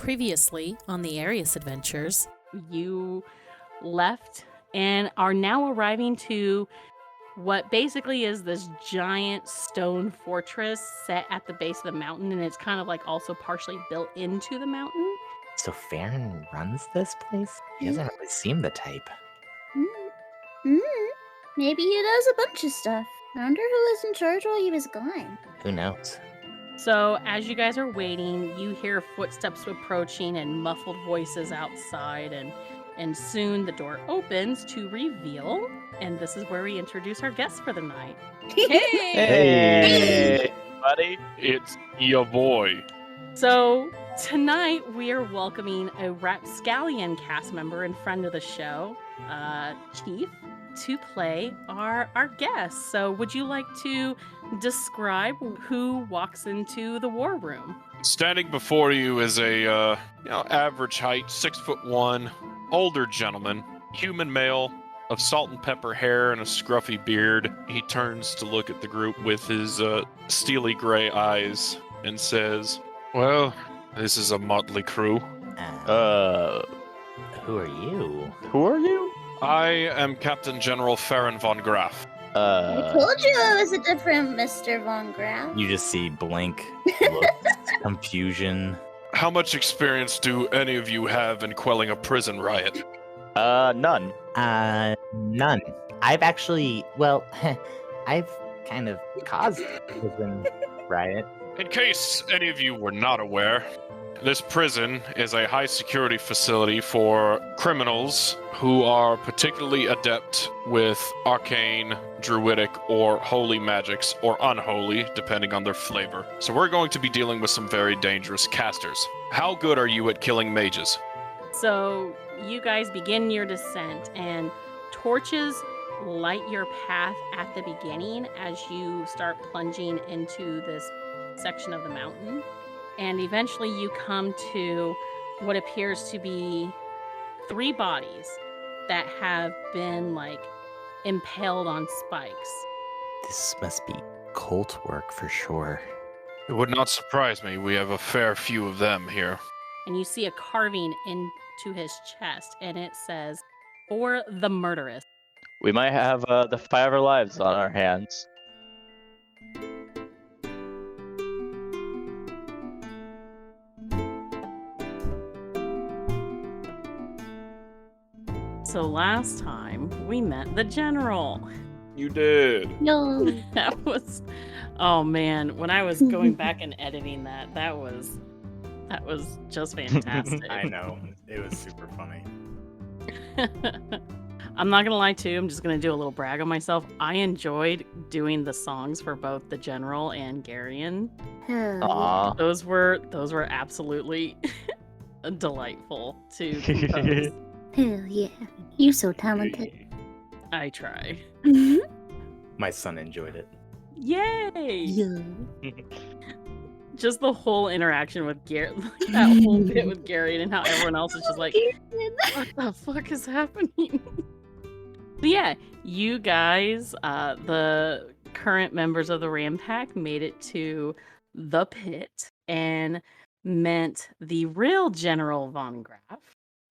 Previously on the Arias adventures, you left and are now arriving to what basically is this giant stone fortress set at the base of the mountain, and it's kind of like also partially built into the mountain. So Farron runs this place? He doesn't really seem the type. Maybe he does a bunch of stuff. I wonder who was in charge while he was gone. Who knows? So as you guys are waiting, you hear footsteps approaching and muffled voices outside, and soon the door opens to reveal, and this is where we introduce our guests for the night. Hey, buddy. It's your boy. So tonight we are welcoming a Rapscallion cast member and friend of the show, Chief, to play our guest. So would you like to describe who walks into the war room? Standing before you is a average height, 6'1", older gentleman, human male, of salt and pepper hair and a scruffy beard. He turns to look at the group with his steely gray eyes and says, "Well, this is a motley crew. Who are you? Who are you? I am Captain General Farron von Graf." I told you it was a different Mr. Von Graf. You just see blank looks, confusion. How much experience do any of you have in quelling a prison riot? None. None. I've actually, I've kind of caused a prison riot. In case any of you were not aware, this prison is a high security facility for criminals who are particularly adept with arcane, druidic, or holy magics, or unholy, depending on their flavor. So we're going to be dealing with some very dangerous casters. How good are you at killing mages? So you guys begin your descent, and torches light your path at the beginning as you start plunging into this section of the mountain. And eventually you come to what appears to be 3 bodies that have been impaled on spikes. This must be cult work for sure. It would not surprise me. We have a fair few of them here. And you see a carving into his chest, and it says, "For the murderess." We might have the 5 of our lives on our hands. So last time we met the general. You did. No. That was, oh man, when I was going back and editing that was just fantastic. I know. It was super funny. I'm not gonna lie too, I'm just gonna do a little brag on myself. I enjoyed doing the songs for both the general and Garion. Aww. Those were absolutely delightful to compose. Hell yeah. You're so talented. I try. My son enjoyed it. Yay! Yeah. Just the whole interaction with Gary, that whole bit with Gary, and how everyone else is just like, what the fuck is happening? But yeah, you guys, the current members of the Ram Pack, made it to the pit and met the real General Von Graf.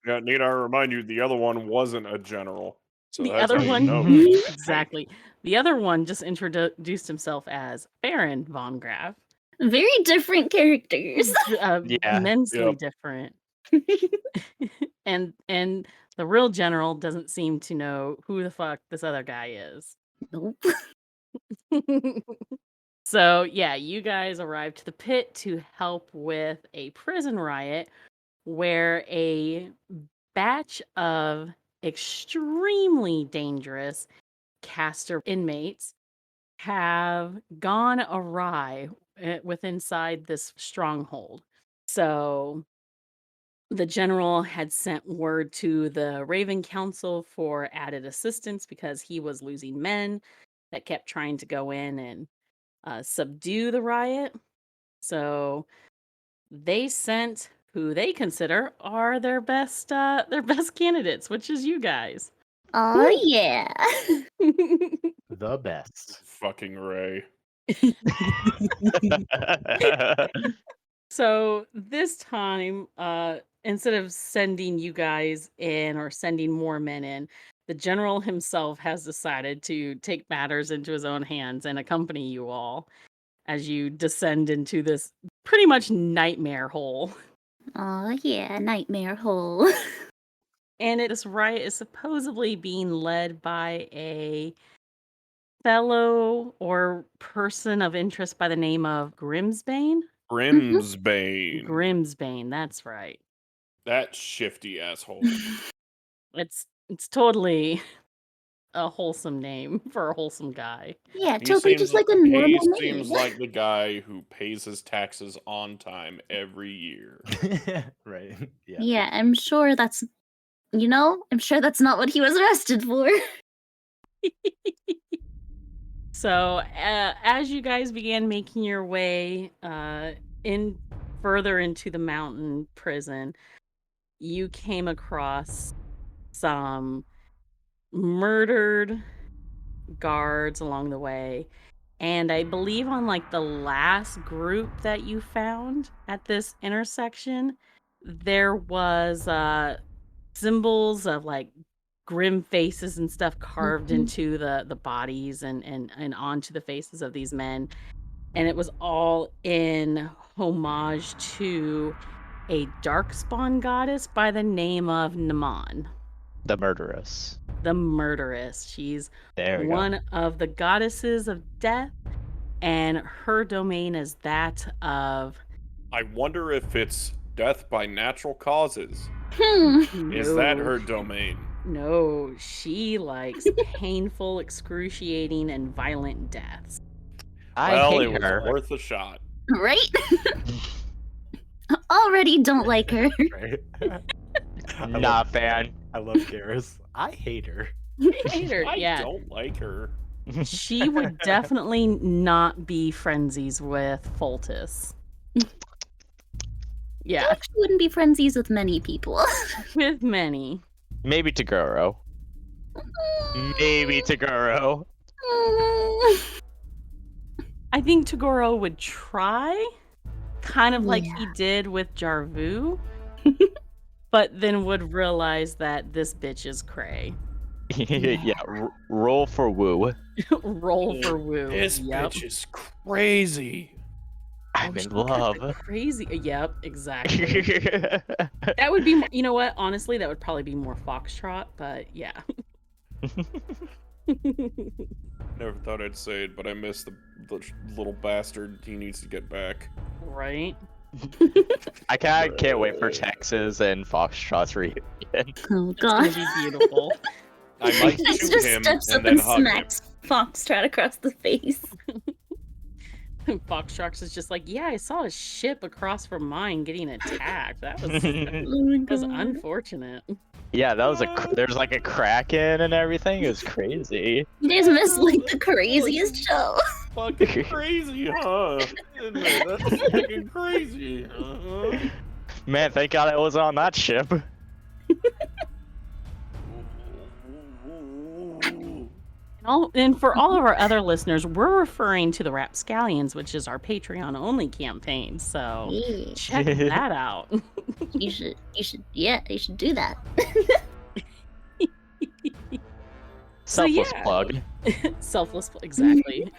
Yeah, need I remind you, the other one wasn't a general. So The that's other how one, you know. exactly. The other one just introduced himself as Farron Von Graf. Very different characters. Yeah. Immensely Yep. different. and the real general doesn't seem to know who the fuck this other guy is. Nope. So yeah, you guys arrived to the pit to help with a prison riot where a batch of extremely dangerous caster inmates have gone awry inside this stronghold. So the general had sent word to the Raven Council for added assistance because he was losing men that kept trying to go in and subdue the riot. So they sent who they consider are their best candidates, which is you guys. Oh yeah. The best. Fucking Ray. So this time, instead of sending you guys in or sending more men in, the general himself has decided to take matters into his own hands and accompany you all as you descend into this pretty much nightmare hole. Oh yeah, nightmare hole. And this riot is supposedly being led by a fellow or person of interest by the name of Grimsbane. Grimsbane. Grimsbane, that's right. That shifty asshole. It's totally a wholesome name for a wholesome guy. Yeah, He totally seems just like a normal he name. seems like the guy who pays his taxes on time every year. Right. Yeah. Yeah, I'm sure that's, I'm sure that's not what he was arrested for. So, as you guys began making your way in further into the mountain prison, you came across some murdered guards along the way. And I believe on like the last group that you found at this intersection, there was symbols of like grim faces and stuff carved into the bodies and onto the faces of these men. And it was all in homage to a darkspawn goddess by the name of Naman. The murderess. The murderess. She's There we go. one of the goddesses of death, and her domain is that of... I wonder if it's death by natural causes. Is that No. her domain? No, she likes painful, excruciating, and violent deaths. I Well, hate it was her. worth a shot. Right? Already don't like her. Right. Not fan. I love Garrus. I hate her. I hate her. I Yeah, don't like her. she would definitely not be frenzies with Foltus. Yeah, She wouldn't be frenzies with many people. with many. Maybe Tagoro. Maybe Tagoro. I think Tagoro would try, kind of like he Yeah. did with Jarvu, but then would realize that this bitch is cray. Yeah, roll for woo. Roll for woo. This Yep. bitch is crazy. I'm She in got the love. Crazy. Yep, exactly. That would be, you know what? Honestly, that would probably be more Foxtrot, but yeah. Never thought I'd say it, but I miss the little bastard. He needs to get back. Right? I can't wait for Texas and Foxtrot's reunion. Oh It's gonna god. be beautiful. I might He shoot just him steps and up then and hug him. smacks Foxtrot across the face. Foxtrot is just like, yeah, I saw a ship across from mine getting attacked. That was Oh my was god. unfortunate. Yeah, that was there's like a Kraken and everything. It was crazy. You guys missed like the craziest show. Fucking crazy, huh? Isn't it? That's fucking crazy. Uh-huh. Man, thank God I was on that ship. And for all of our other listeners, we're referring to the Rapscallions, which is our Patreon-only campaign. So Yeah. check that out. You should do that. So, Selfless yeah. plug. Selfless, exactly.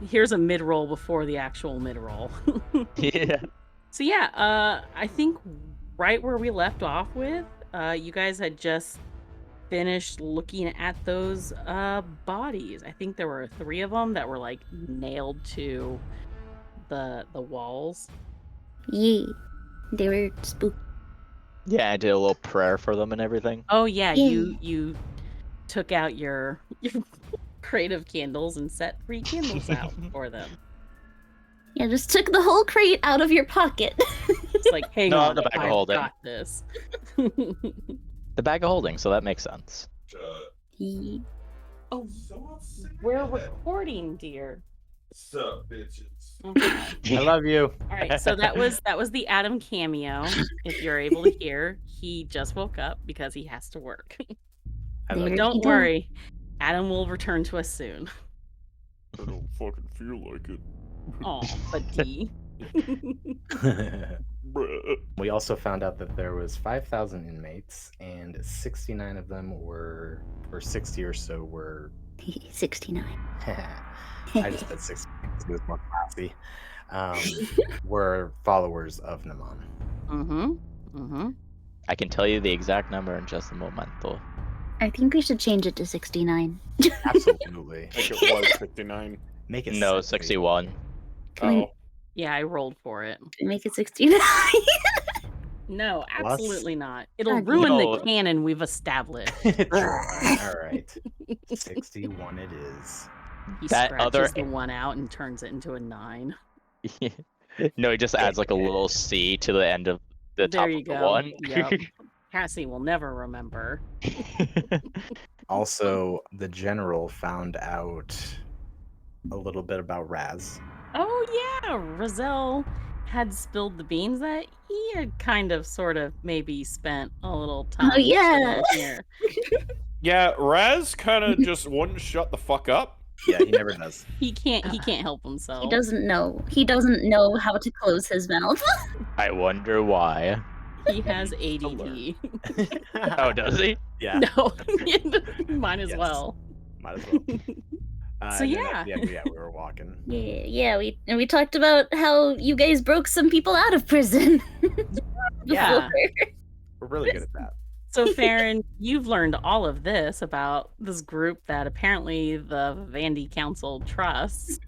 Here's a mid-roll before the actual mid-roll. Yeah. So yeah, I think right where we left off with, you guys had just finished looking at those bodies. I think there were 3 of them that were like nailed to the walls. Yeah. They were spooky. Yeah, I did a little prayer for them and everything. Oh yeah, Yay. you took out your crate of candles and set 3 candles out for them. Yeah, just took the whole crate out of your pocket. It's like, hang No, on, the bag of I've holding. got this. The bag of holding, so that makes sense. Yeah. Oh, we're recording, dear. Sup, bitches? Okay. I love you. All right, so that was the Adam cameo. If you're able to hear, he just woke up because he has to work. I There love you you. Don't go. worry, Adam will return to us soon. I don't fucking feel like it. Oh, but D. We also found out that there was 5,000 inmates, and 69 of them were, or 60 or so were. 69. I just said 60 because it was more classy. Were followers of Naman. I can tell you the exact number in just a moment, though. I think we should change it to 69. Absolutely. I think it was 59. Make it No, 70. 61. Oh, Yeah, I rolled for it. Can we make it 69? No, Plus- absolutely not. It'll God, ruin no. the canon we've established. All right. 61 it is. He That scratches other- the one out and turns it into a 9. No, he just adds like a little C to the end of the top There you of the go. one. Yep. Cassie will never remember. Also, the general found out a little bit about Raz. Oh yeah, Roselle had spilled the beans that he had kind of, sort of, maybe spent a little time. Oh, yeah. sitting here. yeah. Raz kind of just wouldn't shut the fuck up. Yeah, he never does. He can't help himself. He doesn't know. He doesn't know how to close his mouth. I wonder why. He has ADD. Oh, does he? Yeah. No, might as Yes. well. Might as well. So, and then yeah. at the end, we were walking. Yeah. We talked about how you guys broke some people out of prison. Yeah. We're really good at that. So, Farron, you've learned all of this about this group that apparently the Vandy Council trusts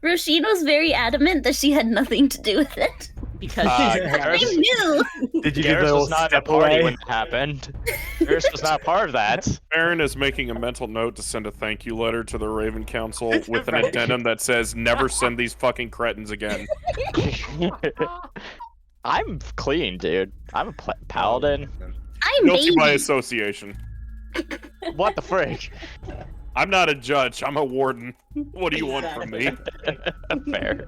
Roisin was very adamant that she had nothing to do with it. because I Garrus, knew. Did you do the Garrus little was not at step the party away? when it happened. Garrus was not part of that. Aaron is making a mental note to send a thank you letter to the Raven Council with an Right. addendum that says, never send these fucking cretins again. I'm clean, dude. I'm a paladin. I'm Guilty by baby. association. What the frick? I'm not a judge. I'm a warden. What do you want from me? Fair.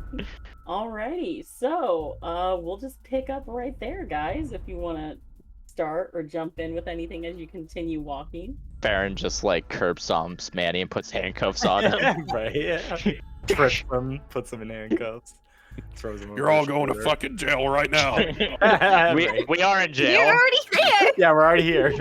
Alrighty, so we'll just pick up right there, guys, if you want to start or jump in with anything as you continue walking. Farron just like curb stomps Manny and puts handcuffs on him. Right, yeah. Trips him, puts him in handcuffs, throws him over You're all his going to shoulder. fucking jail right now. Right. we are in You're jail. already there. Yeah, we're already here.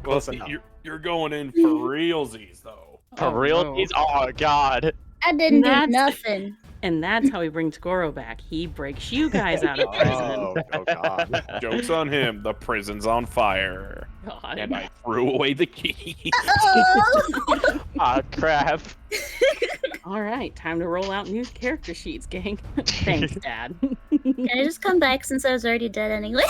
Well, Close enough. you're going in for realsies, though. For Oh, real? no. Oh god. I didn't do That's- nothing. And that's how we bring Togoro back. He breaks you guys out of prison. Oh god. Joke's on him. The prison's on fire. God. And I threw away the key. Oh. Ah, crap. All right, time to roll out new character sheets, gang. Thanks, Dad. Can I just come back since I was already dead anyway?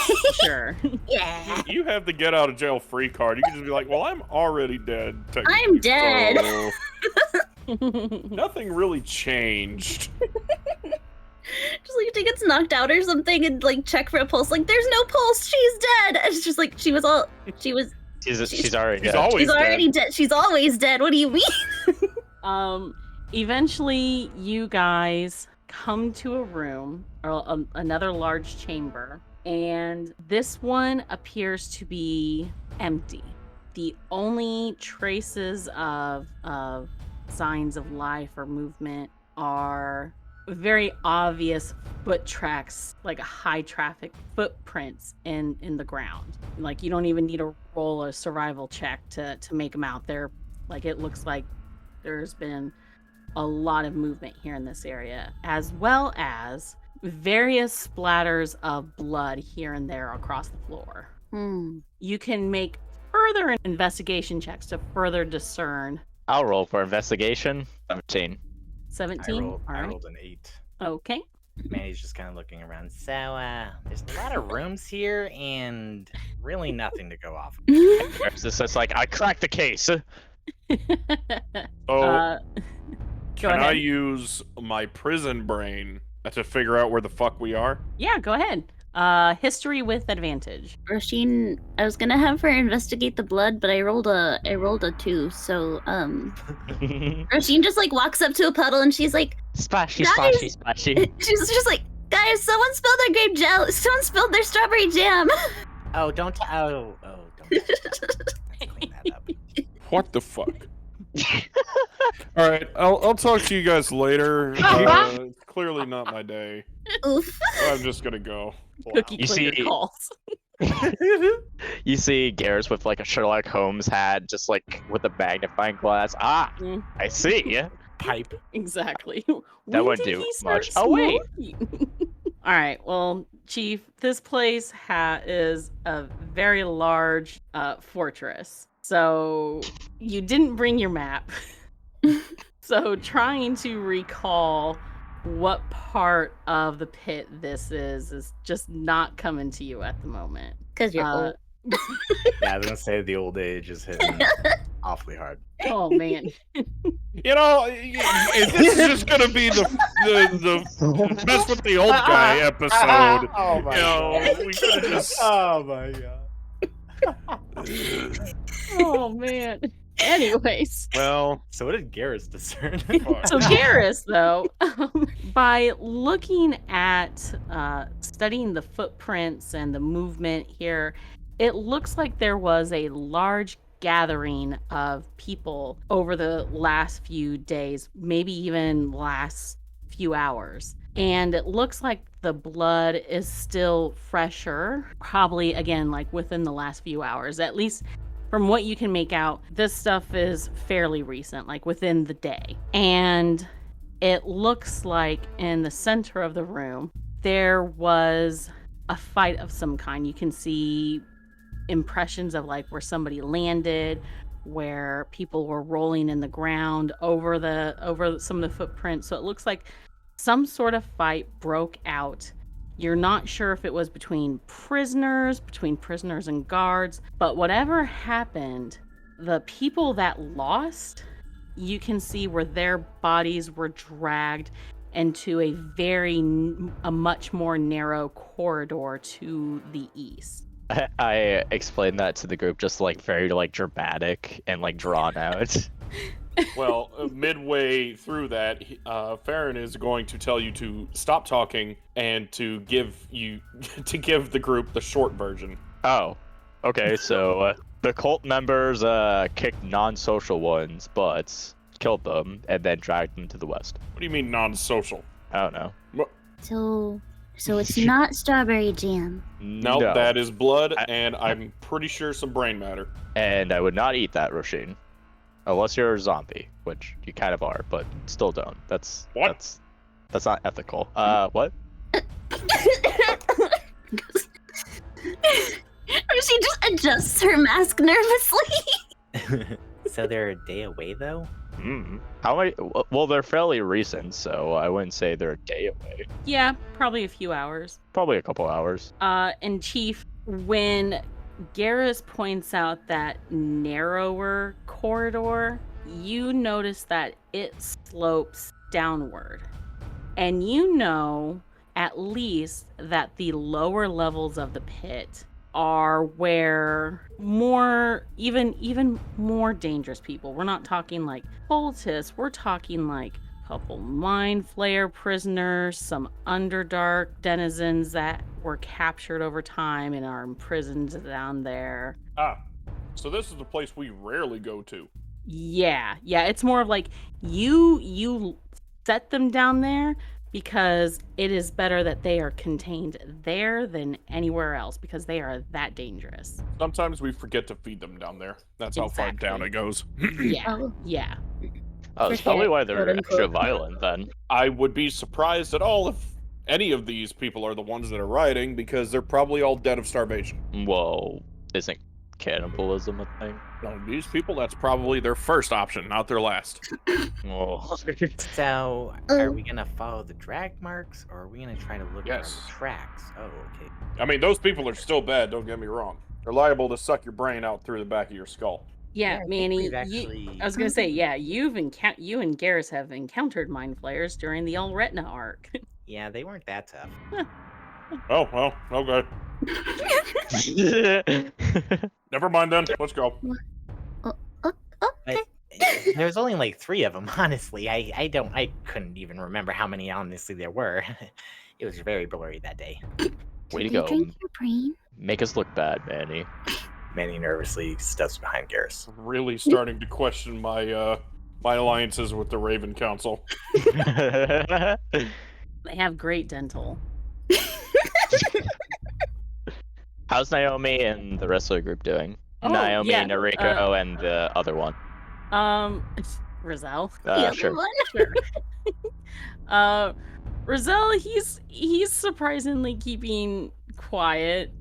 Sure. Yeah. You have the get out of jail free card. You can just be like, well, I'm already dead. I'm dead. so nothing really changed. Just like if she gets knocked out or something and like check for a pulse, like there's no pulse, she's dead. And it's just like she's already She's already He's dead. always she's dead. already dead. She's always dead. What do you mean? Eventually, you guys come to a room or another large chamber, and this one appears to be empty. The only traces of signs of life or movement are very obvious foot tracks, like high traffic footprints in the ground. Like you don't even need to roll a survival check to make them out. There, like it looks like there's been a lot of movement here in this area, as well as various splatters of blood here and there across the floor. You can make further investigation checks to further discern. I'll roll for investigation. 17. 17? I All right. rolled an 8. Okay. Manny's just kind of looking around. So, there's a lot of rooms here and really nothing to go off of. It's just like, I cracked the case. So, Go can I ahead. use my prison brain to figure out where the fuck we are? Yeah, go ahead. History with advantage. Roisin, I was gonna have her investigate the blood, but I rolled a 2. So Roisin just like walks up to a puddle and she's like, Splashy, Guys! splashy, splashy. she's just like, guys, someone spilled their grape jelly. Someone spilled their strawberry jam. Oh, don't. Don't. Let's clean that up. What the fuck? All right, I'll talk to you guys later. It's clearly not my day. Oof. I'm just gonna go. Cookie You clinger see- calls. You see Garrus with like a Sherlock Holmes hat, just like with a magnifying glass. Ah, Mm. I see. Pipe. Exactly. That When wouldn't did do he start much. Oh, wait. smoking? All right. Well, Chief, this place is a very large fortress. So you didn't bring your map. So trying to recall what part of the pit this is just not coming to you at the moment. Because you're old. Yeah, I was gonna say the old age is hitting awfully hard. Oh man. You know, if this is just gonna be the mess with the old guy episode. Oh You know, we could have just. Oh my god. Oh man. Anyways. Well, So what did Garrus discern? So Garrus, though, by looking at studying the footprints and the movement here, it looks like there was a large gathering of people over the last few days, maybe even last few hours. And it looks like the blood is still fresher, probably again, like within the last few hours, at least. From what you can make out, this stuff is fairly recent, like within the day. And it looks like in the center of the room, there was a fight of some kind. You can see impressions of like where somebody landed, where people were rolling in the ground over some of the footprints. So it looks like some sort of fight broke out. You're not sure if it was between prisoners and guards, but whatever happened, the people that lost, you can see where their bodies were dragged into a much more narrow corridor to the east. I explained that to the group, just like very like dramatic and like drawn out. well, midway through that, Farron is going to tell you to stop talking and to give the group the short version. Oh, okay. So the cult members kicked non-social ones, but killed them and then dragged them to the west. What do you mean non-social? I don't know. So it's not strawberry jam. No, that is blood, and I'm pretty sure some brain matter. And I would not eat that, Roshin. Unless you're a zombie, which you kind of are, but still don't. That's not ethical. What? She just adjusts her mask nervously. So they're a day away, though? How many? Well, they're fairly recent, so I wouldn't say they're a day away. Yeah, probably a few hours. Probably a couple hours. And Chief, when Garrus points out that narrower corridor, you notice that it slopes downward. And you know at least that the lower levels of the pit are where even more dangerous people. We're not talking like cultists, we're talking like a couple mind flayer prisoners, some underdark denizens that were captured over time and are imprisoned down there. So this is the place we rarely go to. Yeah, it's more of like you set them down there because it is better that they are contained there than anywhere else because they are that dangerous. Sometimes we forget to feed them down there. That's how far down it goes. Yeah. Oh, that's probably why they're extra violent then. I would be surprised at all if any of these people are the ones that are rioting because they're probably all dead of starvation. Well, isn't cannibalism a thing? No, these people, that's probably their first option, not their last. Oh. So, are we gonna follow the drag marks, or are we gonna try to look for the tracks? Oh, okay. I mean, those people are still bad, don't get me wrong. They're liable to suck your brain out through the back of your skull. Yeah, Manny, actually... I was gonna say, yeah, you and Garrus have encountered mind flayers during the All Retina arc. Yeah, they weren't that tough. Oh, well, okay. Never mind then, let's go. Okay. There's only like 3 of them, honestly. I couldn't even remember how many honestly there were. It was very blurry that day. Way to Did you go. drink your brain? Make us look bad, Manny. Manny nervously steps behind Garrus. Really starting to question my My alliances with the Raven Council. They have great dental. How's Naomi and the rest of the group doing? Oh, Naomi, yeah, Noriko, and the other one. Rizal. The other Sure. one? Sure. Rizal, he's surprisingly keeping quiet,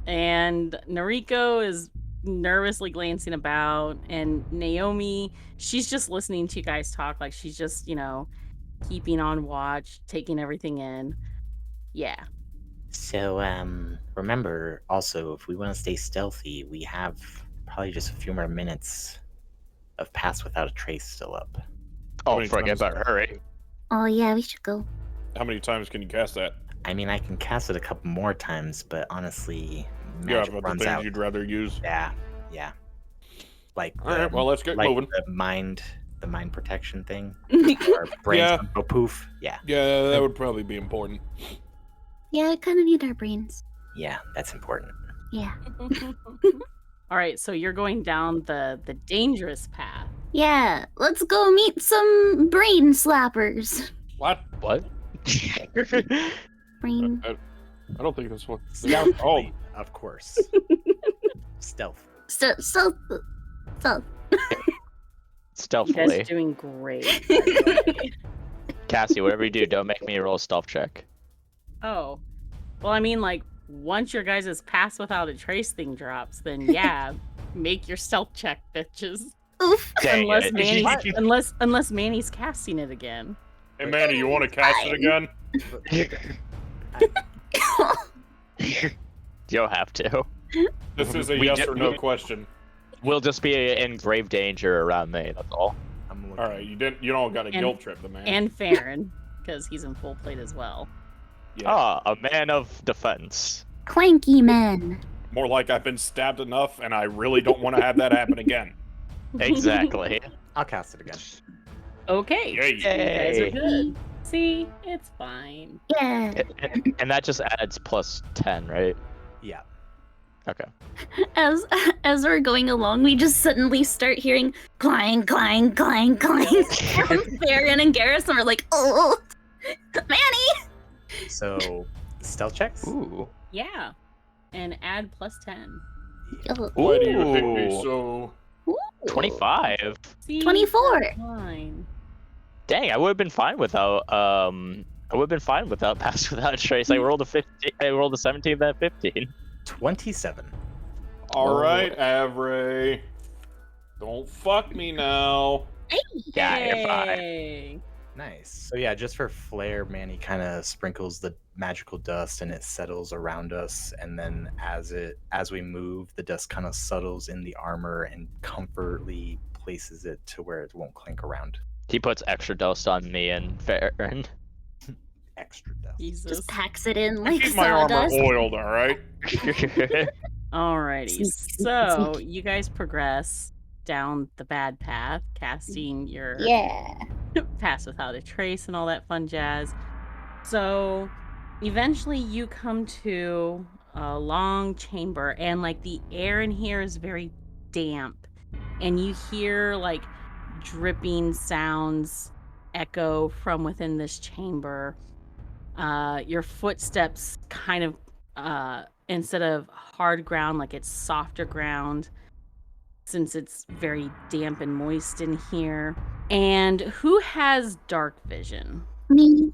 and Noriko is nervously glancing about, and Naomi, she's just listening to you guys talk, like she's just, keeping on watch, taking everything in. Yeah. So, remember also, if we want to stay stealthy, we have probably just a few more minutes of Pass Without a Trace still up. Oh, many forget times- about it. Hurry. Oh yeah, we should go. How many times can you cast that? I mean, I can cast it a couple more times, but honestly, You have magic other runs things out. you'd rather use? Yeah. Like, Alright, well, let's get moving. The mind protection thing. Or brains Yeah. go poof. Yeah. Yeah, that would probably be important. Yeah, I kind of need our brains. Yeah, that's important. Yeah. All right, so you're going down the dangerous path. Yeah, let's go meet some brain slappers. What? What? Brain. I don't think that's what. Stealthily, of course. Stealth. So. You Stealthily. guys are doing great. Cassie, whatever you do, don't make me roll a stealth check. Oh. Well, I mean, like, once your guys' Pass Without a Trace thing drops, then yeah, make your stealth check, bitches. Oof. Dang Unless it. Manny's, unless Manny's casting it again. Hey, Manny, you want to cast it again? You don't have to. This is a We yes did- or no we- question. We'll just be in grave danger around me, that's all. I'm looking. All right, you don't got a And- guilt trip, the man. And Farron, because he's in full plate as well. Yeah. Ah, a man of defense. Clanky men. More like I've been stabbed enough, and I really don't want to have that happen again. Exactly. I'll cast it again. Okay. Yay. You guys are Yay. good. See, it's fine. Yeah. And that just adds plus 10, right? Yeah. Okay. As we're going along, we just suddenly start hearing clang, clang, clang, clang from Farron and Garrus, and we're like, oh, Manny. So, stealth checks? Ooh. Yeah. And add plus 10. Oh, Why do you think me Ooh. so? ooh. 25. See, 24. fine. Dang, I would have been fine without Pass Without a Trace. I rolled a 15. I rolled a 17, then 15. 27. All Whoa. right, Avray. Don't fuck me now. Yeah, you're fine. Yay. Nice. So yeah, just for flair, Manny kind of sprinkles the magical dust and it settles around us, and then as we move, the dust kind of settles in the armor and comfortably places it to where it won't clink around. He puts extra dust on me and Farron. Extra dust. Jesus. Just packs it in like Keep my armor sawdust. oiled, all right? Alrighty. Sneak, So sneak. you guys progress down the bad path, casting your Yeah. Pass Without a Trace and all that fun jazz. So eventually you come to a long chamber, and like the air in here is very damp, and you hear like dripping sounds echo from within this chamber. Your footsteps kind of instead of hard ground, like it's softer ground, since it's very damp and moist in here. And who has dark vision? Me.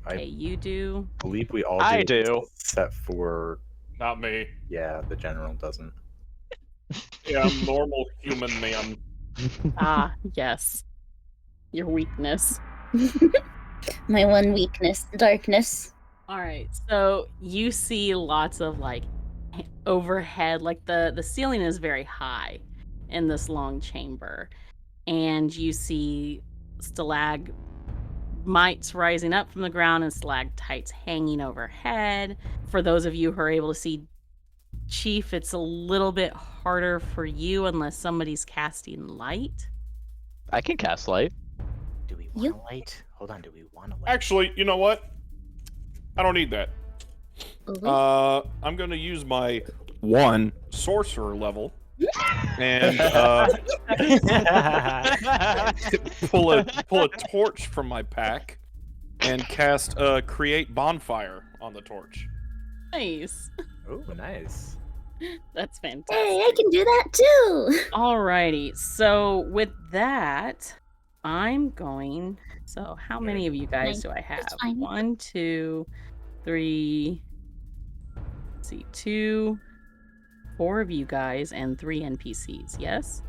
Okay, you do. believe we all I do. except for Not me. the general doesn't. Yeah, I'm normal human man. Ah, yes. Your weakness. My one weakness, darkness. All right, so you see lots of like overhead, like the ceiling is very high in this long chamber, and you see stalagmites rising up from the ground and stalactites hanging overhead. For those of you who are able to see Chief, it's a little bit harder for you unless somebody's casting light. I can cast light. Do we You- want a light? Hold on, do we want a light? Actually, you know what? I don't need that. Ooh. I'm gonna use my 1 sorcerer level and pull a torch from my pack and cast create bonfire on the torch. Nice. Oh, nice. That's fantastic. Hey, I can do that too. Alrighty, so with that, I'm going. So, how many of you guys do I have? That's fine. 1, 2, 3. Let's see, 2, 4 of you guys, and 3 NPCs. Yes.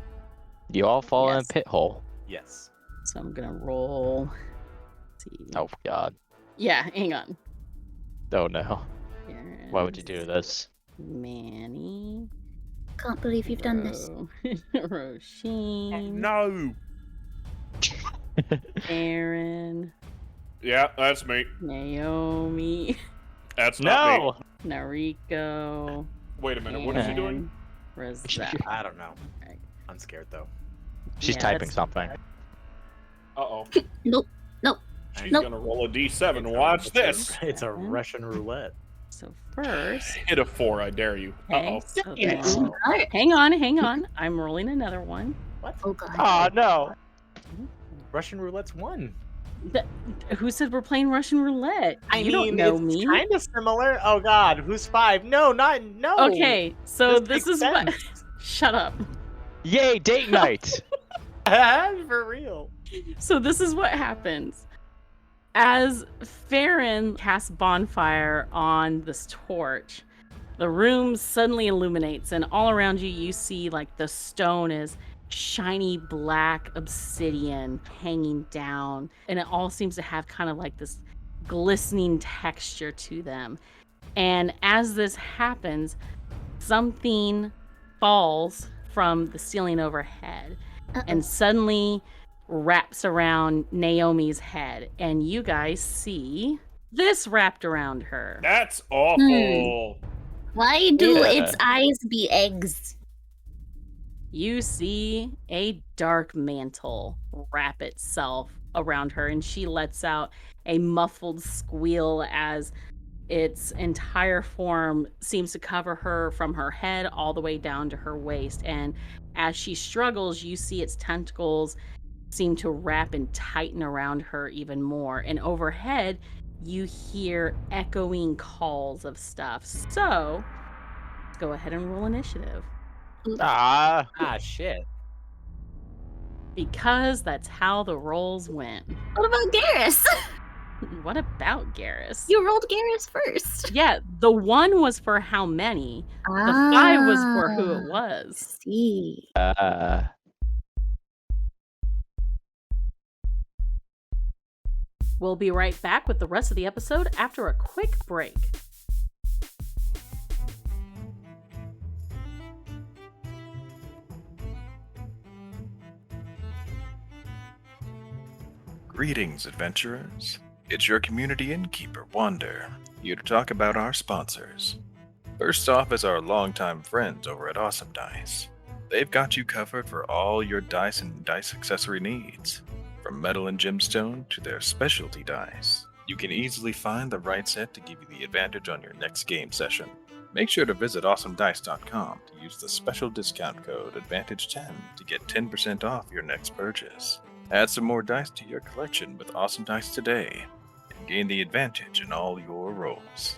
You all fall in Yes. a pit hole. Yes. So I'm gonna roll. Let's see. Oh god. Yeah, hang on. Oh no. Why would you do this? Manny. Can't believe you've done this. Roisin. No. Aaron. Yeah, that's me. Naomi. That's not me. No. Nariko. Wait a minute. What is she doing? Razak. I don't know. Right. I'm scared though. She's Yeah, typing that's- something. Uh-oh. Nope. Nope. She's Nope. gonna roll a d7. Watch this. It's a Russian roulette. So first, Hit a 4, I dare you. okay, Uh-oh. so Yes. then- hang on. I'm rolling another one. What? Oh god. Oh no. Russian roulette's one. Who said we're playing Russian roulette? You don't know me. kind of similar. Oh God, who's 5? No. Okay, so this is what. makes Shut up. Yay, date night. For real. So this is what happens. As Farron casts bonfire on this torch, the room suddenly illuminates, and all around you, you see like the stone is shiny black obsidian hanging down, and it all seems to have kind of like this glistening texture to them. And as this happens, something falls from the ceiling overhead and suddenly wraps around Naomi's head, and you guys see this wrapped around her. That's awful. Why do Yeah. its eyes be eggs? You see a dark mantle wrap itself around her, and she lets out a muffled squeal as its entire form seems to cover her from her head all the way down to her waist. And as she struggles, you see its tentacles seem to wrap and tighten around her even more. And overhead, you hear echoing calls of stuff. So, let's go ahead and roll initiative. Ah. Shit. Because that's how the rolls went. What about Garrus? What about Garrus? You rolled Garrus first. Yeah, the 1 was for how many. The 5 was for who it was. See. We'll be right back with the rest of the episode after a quick break. Greetings, adventurers. It's your community innkeeper, Wander, here to talk about our sponsors. First off is our longtime friends over at Awesome Dice. They've got you covered for all your dice and dice accessory needs. From metal and gemstone to their specialty dice, you can easily find the right set to give you the advantage on your next game session. Make sure to visit awesomedice.com to use the special discount code ADVANTAGE10 to get 10% off your next purchase. Add some more dice to your collection with Awesome Dice today, and gain the advantage in all your rolls.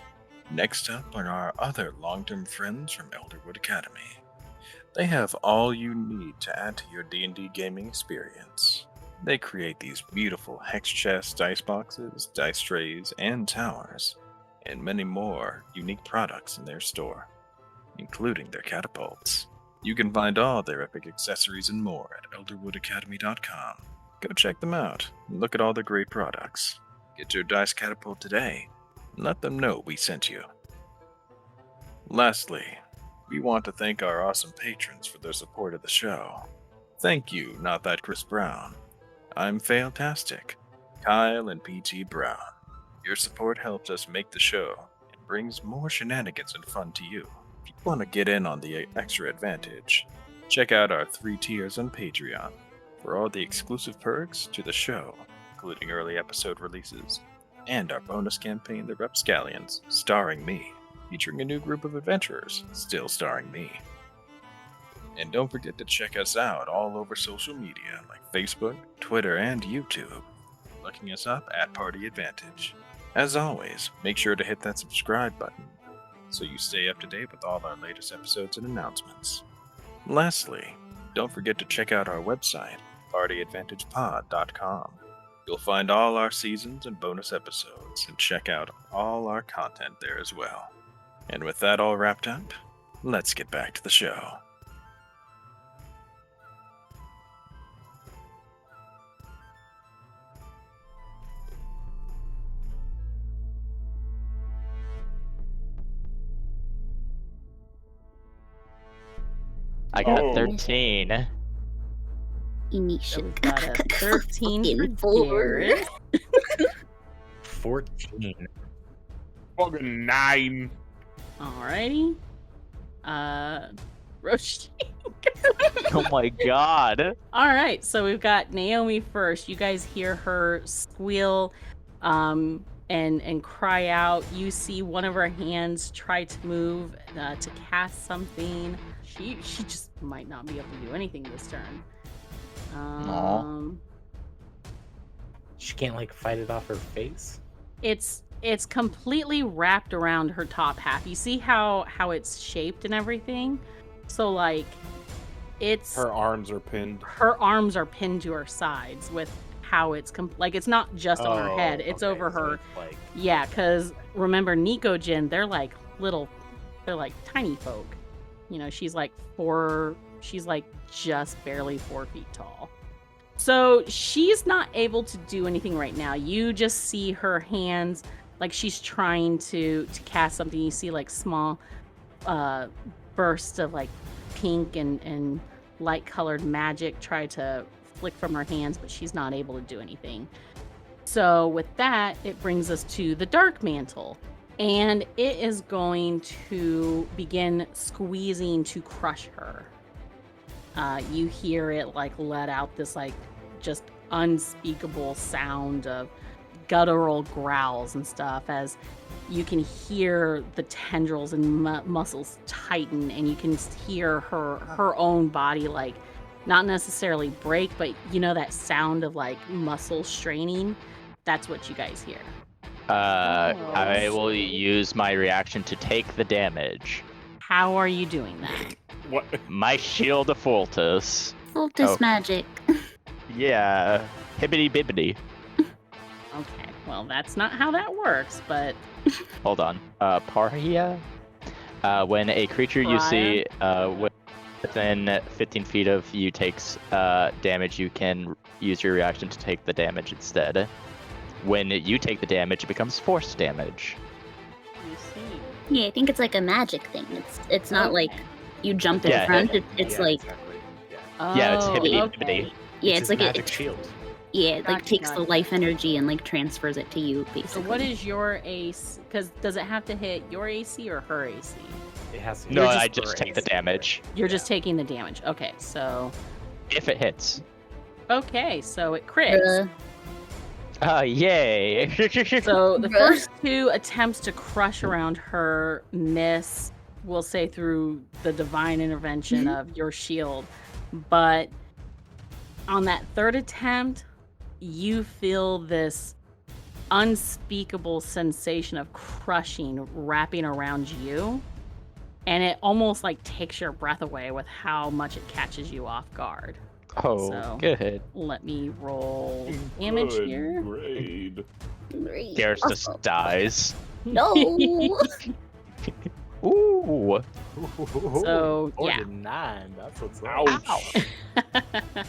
Next up are our other long-term friends from Elderwood Academy. They have all you need to add to your D&D gaming experience. They create these beautiful hex chests, dice boxes, dice trays, and towers, and many more unique products in their store, including their catapults. You can find all their epic accessories and more at elderwoodacademy.com. Go check them out and look at all their great products. Get your dice catapult today and let them know we sent you. Lastly, we want to thank our awesome patrons for their support of the show. Thank you, Not That Chris Brown. I'm Failtastic, Kyle and PT Brown. Your support helps us make the show and brings more shenanigans and fun to you. If you want to get in on the extra advantage, check out our 3 tiers on Patreon for all the exclusive perks to the show, including early episode releases, and our bonus campaign, The Rapscallions, starring me, featuring a new group of adventurers, still starring me. And don't forget to check us out all over social media like Facebook, Twitter, and YouTube. Looking us up at Party Advantage. As always, make sure to hit that subscribe button so you stay up to date with all our latest episodes and announcements. Lastly, don't forget to check out our website, partyadvantagepod.com. You'll find all our seasons and bonus episodes, and check out all our content there as well. And with that all wrapped up, let's get back to the show. I got 13. So Inisha. we've got a 13 Fucking for four. Garrus. 14. Fucking 9. Alrighty. Roshi. Oh my god. Alright, so we've got Naomi first. You guys hear her squeal and cry out. You see one of her hands try to move to cast something. She just might not be able to do anything this turn. She can't like fight it off her face. It's completely wrapped around her top half. You see how it's shaped and everything? So like it's Her arms are pinned. her arms are pinned to her sides with how it's like it's not just on her head, it's okay, over so her. it's like Yeah, because remember Nikojin, they're like tiny folk. You know, she's like just barely 4 feet tall. So she's not able to do anything right now. You just see her hands, like she's trying to cast something. You see like small bursts of like pink and light colored magic try to flick from her hands, but she's not able to do anything. So with that, it brings us to the Dark Mantle. And it is going to begin squeezing to crush her. You hear it like let out this like just unspeakable sound of guttural growls and stuff as you can hear the tendrils and muscles tighten, and you can hear her own body like not necessarily break, but you know that sound of like muscle straining. That's what you guys hear. I will use my reaction to take the damage. How are you doing that? What? My shield of Fultus. Fultus Oh. magic. Yeah. Hibbity bibbity. Okay, well that's not how that works, but Hold on. Parhia? When a creature you see within 15 feet of you takes damage, you can use your reaction to take the damage instead. When you take the damage, it becomes force damage. you see. Yeah, I think it's like a magic thing. It's not like Okay. you jump in Yeah. front. It's Yeah, like exactly. Yeah. Yeah, it's Oh, hibbity okay. bibbity. yeah, It's it's his like magic it shield. yeah, it like Gotcha, takes the gotcha. life energy and like transfers it to you So basically. what is your AC? Because does it have to hit your AC or her AC? It has to. No, You're I just just take the AC. damage. You're just taking the damage. Okay, so If it hits. it crits. Yay! So the Bruh. first 2 attempts to crush around her miss, we'll say through the divine intervention of your shield. But on that 3rd attempt, you feel this unspeakable sensation of crushing wrapping around you. And it almost like takes your breath away with how much it catches you off guard. Oh, So- good. Let me roll damage here. Grade. Great. Garrus just dies. No. Ooh. So, yeah. 49. That's what's up. Ouch. That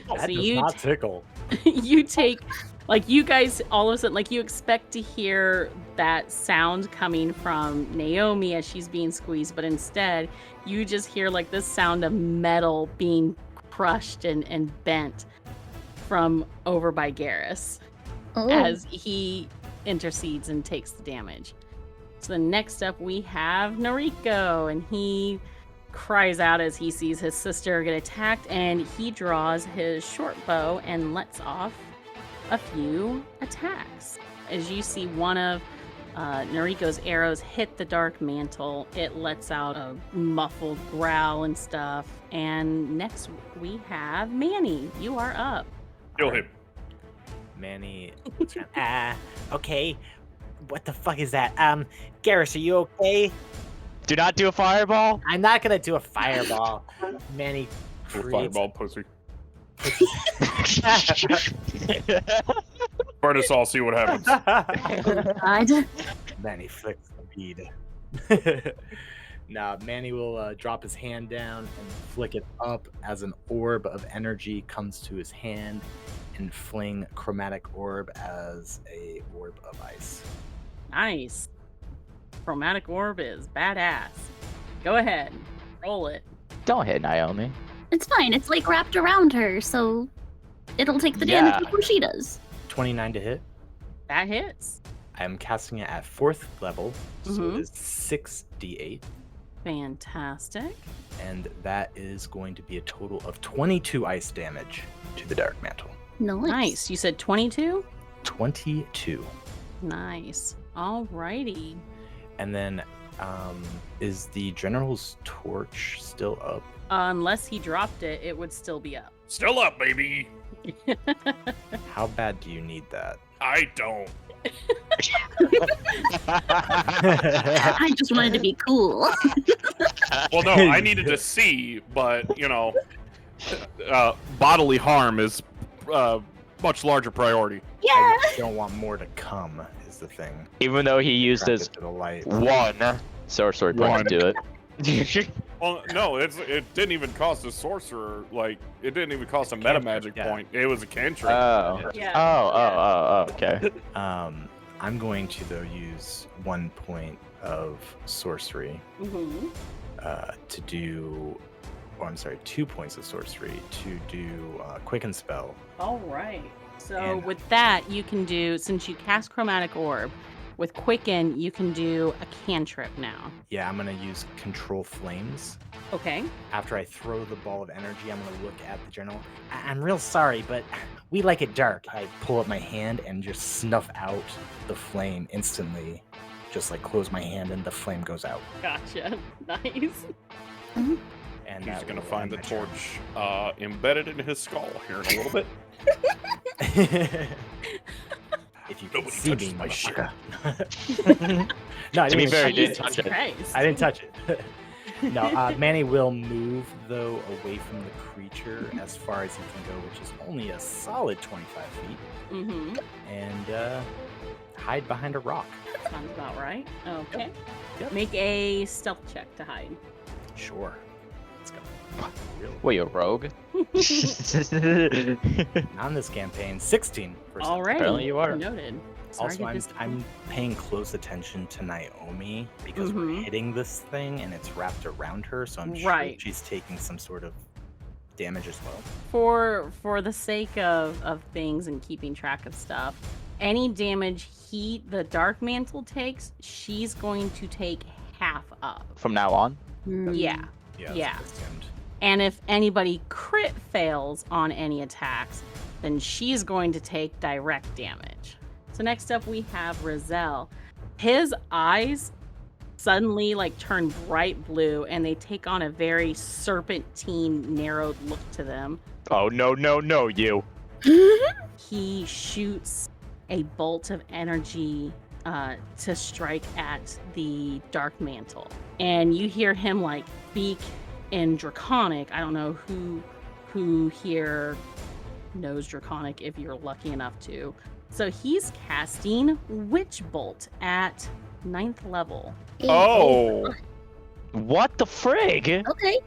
So does you not tickle. you take like you guys all of a sudden like you expect to hear that sound coming from Naomi as she's being squeezed, but instead you just hear like this sound of metal being crushed and bent from over by Garrus Oh. as he intercedes and takes the damage. So the next up we have Noriko, and he cries out as he sees his sister get attacked, and he draws his short bow and lets off a few attacks. As you see one of Noriko's arrows hit the dark mantle. It lets out a muffled growl and stuff. And next we have Manny. You are up. Kill him. Manny. Okay. What the fuck is that? Garrus, are you okay? Do not do a fireball. I'm not gonna do a fireball. Manny Do a creates... fireball, pussy. Burn us all, see what happens. God. Manny flicks the bead. Now, Manny will drop his hand down and flick it up as an orb of energy comes to his hand and fling chromatic orb as a orb of ice. Nice. Chromatic orb is badass. Go ahead. Roll it. Don't hit Naomi. It's fine. It's like wrapped around her, so it'll take the damage before she does. 29 to hit. That hits. I am casting it at 4th level, so Mhm. it is 6d8. Fantastic. And that is going to be a total of 22 ice damage to the Dark Mantle. Nice. You said 22? 22. Nice. Alrighty. And then, is the General's torch still up? Unless he dropped it, it would still be up. Still up, baby. How bad do you need that? I don't. I just wanted to be cool. Well, no, I needed to see, but, you know, bodily harm is much larger priority. Yeah. I don't want more to come, is the thing. Even though he used Attract his it to the light. one sorcery point to do it. Well, no, it didn't even cost a sorcerer, like, it didn't even cost a meta magic yeah. point. It was a cantrip. Oh. Yeah. Oh, okay. I'm going to, though, use 1 point of sorcery Mm-hmm. to do... Oh, I'm sorry, 2 points of sorcery to do Quicken Spell. All right. So And- with that, you can do, since you cast Chromatic Orb, with Quicken, you can do a cantrip now. Yeah, I'm going to use Control Flames. Okay. After I throw the ball of energy, I'm going to look at the General. I'm real sorry, but we like it dark. I pull up my hand and just snuff out the flame instantly. Just like close my hand and the flame goes out. Gotcha. Nice. And He's that gonna will find end the my turn. torch embedded in his skull here in a little bit. If you can Nobody see touches me, my shit. motherfucker. No, I To be didn't fair, touch he didn't it. touch it. Christ. I didn't touch it. No, Manny will move, though, away from the creature as far as he can go, which is only a solid 25 feet, Mm-hmm. and hide behind a rock. Sounds about right. Okay. Yep. Make a stealth check to hide. Sure. Let's go. Really? What, you a rogue? On this campaign, 16. All right. Apparently you are. Noted. Sorry Also, to I'm disappoint. paying close attention to Naomi because we're Mhm. hitting this thing and it's wrapped around her, so I'm sure Right. she's taking some sort of damage as well. For the sake of things and keeping track of stuff, any damage the Dark Mantle takes, she's going to take half of. From now on? Yeah. Yeah. Yeah. that's what I assumed. And if anybody crit fails on any attacks, then she's going to take direct damage. So next up we have Rizal. His eyes suddenly turn bright blue and they take on a very serpentine narrowed look to them. Oh, no, you. He shoots a bolt of energy to strike at the Dark Mantle. And you hear him speak in Draconic. I don't know who here knows Draconic if you're lucky enough to. So he's casting Witch Bolt at 9th level. Oh, What the frig? Okay,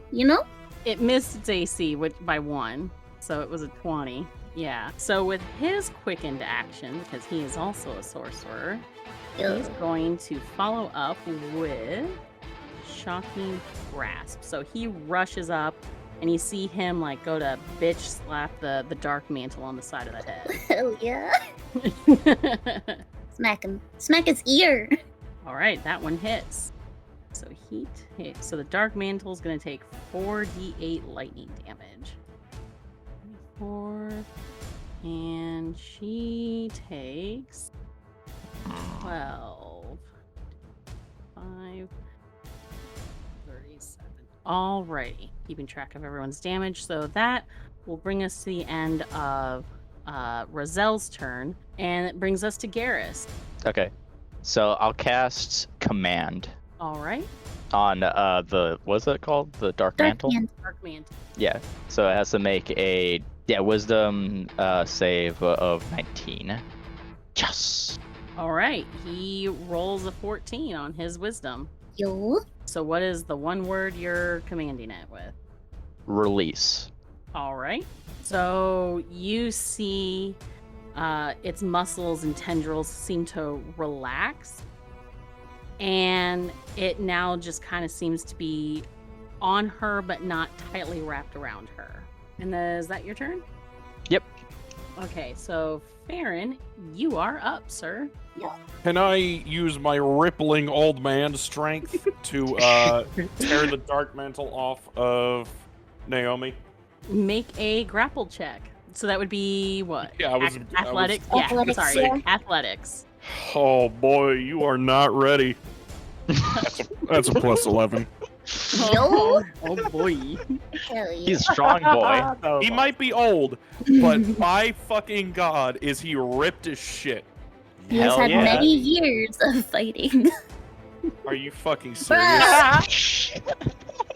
It missed its AC by 1, so it was a 20. Yeah. So with his quickened action, because he is also a sorcerer, he's going to follow up with Shocking Grasp. So he rushes up, and you see him go to bitch slap the Dark Mantle on the side of the head. Hell yeah. Smack him. Smack his ear. All right, that one hits. So he takes. So the Dark Mantle is going to take 4d8 lightning damage. 4, and she takes 12. 5, 37. Alrighty. Keeping track of everyone's damage. So that will bring us to the end of Rozelle's turn. And it brings us to Garrus. Okay. So I'll cast Command Alright. on what's it called? The Dark Mantle? Dark Mantle. Yeah. So it has to make a Wisdom save of 19. Yes. Alright. He rolls a 14 on his wisdom. Yo. So what is the one word you're commanding it with? Release. Alright. So you see its muscles and tendrils seem to relax. And it now just kind of seems to be on her, but not tightly wrapped around her. And is that your turn? Yep. Okay, so Farron, you are up, sir. Can I use my rippling old man strength to tear the dark mantle off of Naomi? Make a grapple check. So that would be what? Yeah, athletics. Athletics, Sorry, yeah. athletics. Oh boy, you are not ready. That's a plus 11. Yo. Oh boy. Hell yeah. He's a strong boy. He might be old, but by fucking god, is he ripped as shit. He has Hell had yeah. many years of fighting. Are you fucking serious?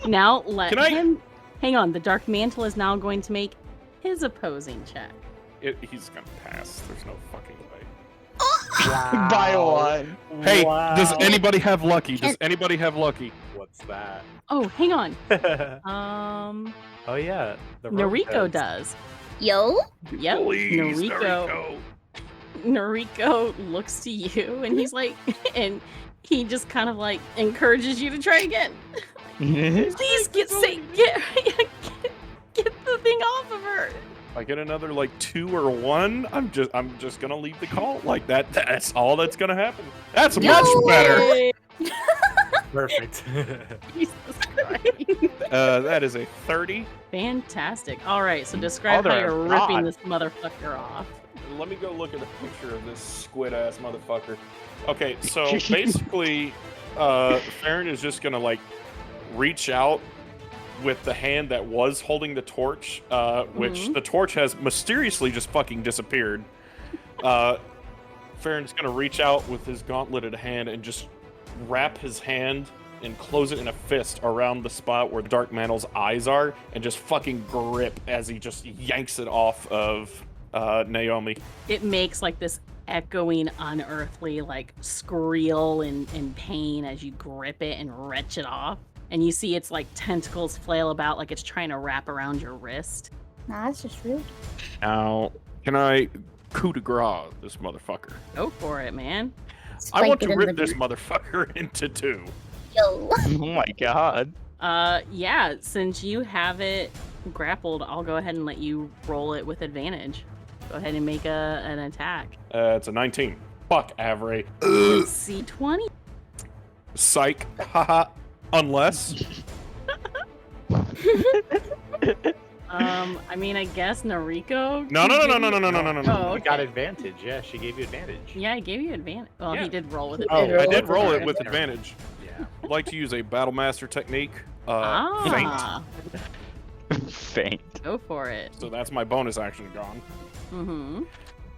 Now Can I- him. Hang on. The Dark Mantle is now going to make his opposing check. He's gonna pass. There's no fucking way. By one. Hey, Wow. does anybody have lucky? Does anybody have lucky? What's that? Oh, hang on. Oh yeah, the rope Noriko does. does. Yo. Yep. Please, Noriko looks to you and he's like, and he just kind of like encourages you to try again. Please get the thing off of her. If I get another like 2 or 1, I'm just gonna leave the call like that. That's all that's gonna happen. That's No much better. Yay. Perfect. Jesus Christ. That is a 30. Fantastic. All right, so describe how Mother you're of ripping God. this motherfucker off. Let me go look at a picture of this squid ass motherfucker. Okay, so basically, Farron is just gonna like reach out with the hand that was holding the torch, which the torch has mysteriously just fucking disappeared. Farron's gonna reach out with his gauntleted hand and just wrap his hand and close it in a fist around the spot where the Dark Mantle's eyes are, and just fucking grip as he just yanks it off of Naomi. It makes like this echoing, unearthly like screal in pain as you grip it and wrench it off. And you see its like tentacles flail about like it's trying to wrap around your wrist. Nah, that's just rude. Now, can I coup de grace this motherfucker? Go for it, man. I want Spike it to in rip the this dirt. motherfucker into 2. Yo. Oh my god. Yeah, since you have it grappled, I'll go ahead and let you roll it with advantage. Go ahead and make an attack. It's a 19. Fuck, Avery. C20. Psych. Haha. Unless. I mean, I guess Noriko. No. Oh, You got okay. advantage. Yeah, she gave you advantage. Yeah, I gave you advantage. Well, Yeah. he did roll with it. Oh, I did roll it advantage. with advantage. Yeah. I'd like to use a battle master technique. Faint. Ah, Faint. go for it. So that's my bonus action gone. Mm-hmm.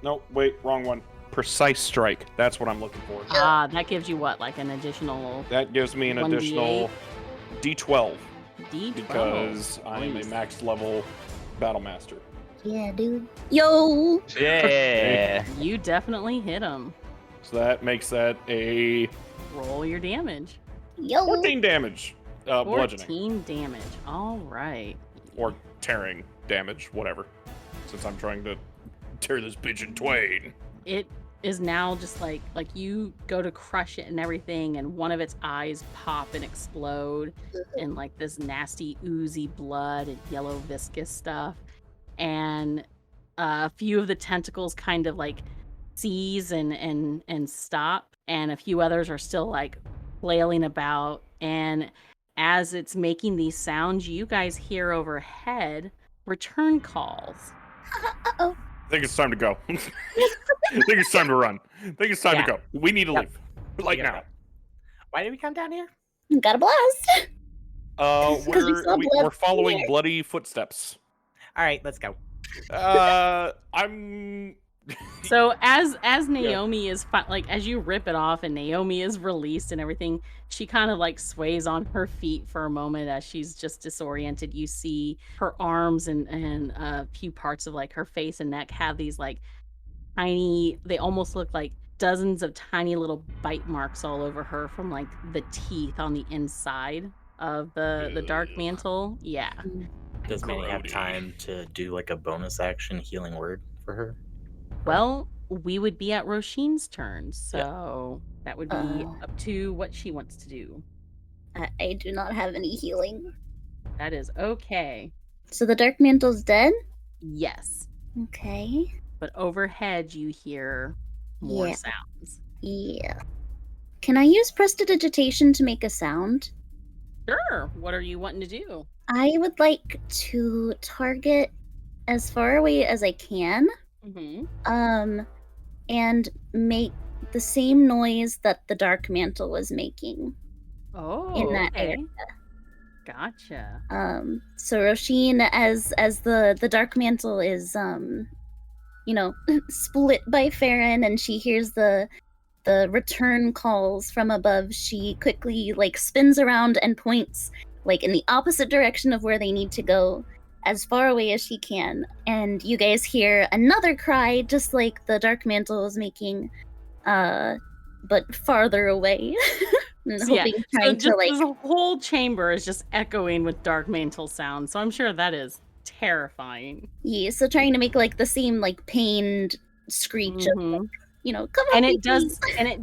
No, wait, wrong one. Precise strike. That's what I'm looking for. That gives you what, like an additional That gives me an 1d8? additional D12 D12? because I am a Nice. max level battle master. Yeah, dude. Yo. Yeah. You definitely hit him. So that makes that a Roll your damage. Yo. 14 damage. Bludgeoning. 14 damage. All right. Or tearing damage, whatever. Since I'm trying to tear this bitch in twain. It is now just like you go to crush it and everything, and one of its eyes pop and explode, and like this nasty oozy blood and yellow viscous stuff, and a few of the tentacles kind of like seize and stop, and a few others are still like flailing about. And as it's making these sounds, you guys hear overhead return calls. Uh-oh. I think it's time to go. I think it's time to run. I think it's time Yeah. to go. We need to Yep. leave. Like Yeah. now. Why did we come down here? Got a blast. We're following bloody footsteps. All right, let's go. I'm. So as Naomi is as you rip it off and Naomi is released and everything, she kind of like sways on her feet for a moment as she's just disoriented. You see her arms and a few parts of like her face and neck have these like tiny, they almost look like dozens of tiny little bite marks all over her from like the teeth on the inside of the dark mantle. Yeah. Does Manny have time to do like a bonus action healing word for her? Well, we would be at Roshin's turn, so that would be up to what she wants to do. I do not have any healing. That is okay. So the Dark Mantle's dead? Yes. Okay. But overhead you hear more sounds. Yeah. Can I use Prestidigitation to make a sound? Sure. What are you wanting to do? I would like to target as far away as I can. Mm-hmm. And make the same noise that the Dark Mantle was making. Oh, in that area. Gotcha. So Roshin, as the Dark Mantle is split by Farron, and she hears the return calls from above, she quickly like spins around and points like in the opposite direction of where they need to go, as far away as she can. And you guys hear another cry, just like the Dark Mantle was making, but farther away. The whole chamber is just echoing with Dark Mantle sound, so I'm sure that is terrifying. Yeah, so trying to make like the same like pained screech of like, come on. And it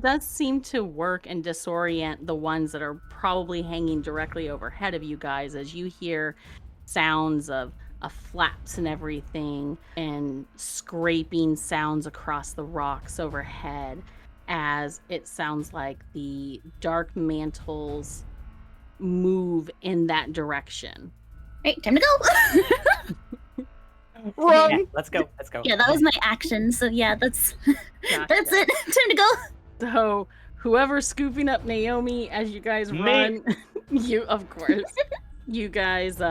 does seem to work and disorient the ones that are probably hanging directly overhead of you guys, as you hear sounds of flaps and everything and scraping sounds across the rocks overhead, as it sounds like the Dark Mantles move in that direction. Right, time to go. Run! Yeah, let's go. Yeah, that was my action. So yeah, that's that's it. Time to go. So whoever's scooping up Naomi as you guys run, you of course, you guys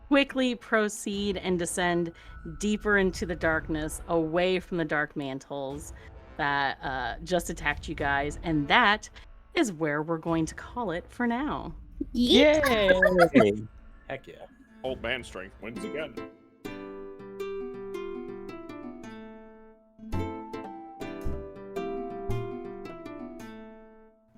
quickly proceed and descend deeper into the darkness, away from the Dark Mantles that just attacked you guys, and that is where we're going to call it for now. Yay! Heck yeah. Old man strength wins again.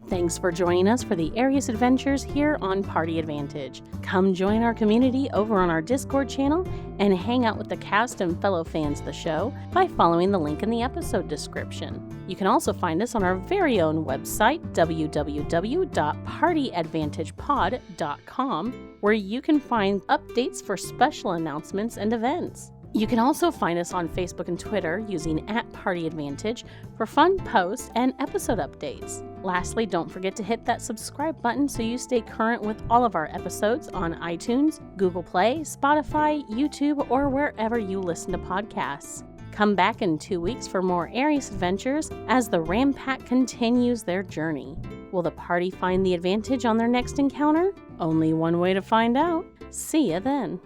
Thanks for joining us for the Arias Adventures here on Party Advantage. Come join our community over on our Discord channel and hang out with the cast and fellow fans of the show by following the link in the episode description. You can also find us on our very own website, www.partyadvantagepod.com, where you can find updates for special announcements and events. You can also find us on Facebook and Twitter using @PartyAdvantage for fun posts and episode updates. Lastly, don't forget to hit that subscribe button so you stay current with all of our episodes on iTunes, Google Play, Spotify, YouTube, or wherever you listen to podcasts. Come back in 2 weeks for more Arias adventures as the Ram Pack continues their journey. Will the party find the advantage on their next encounter? Only one way to find out. See ya then.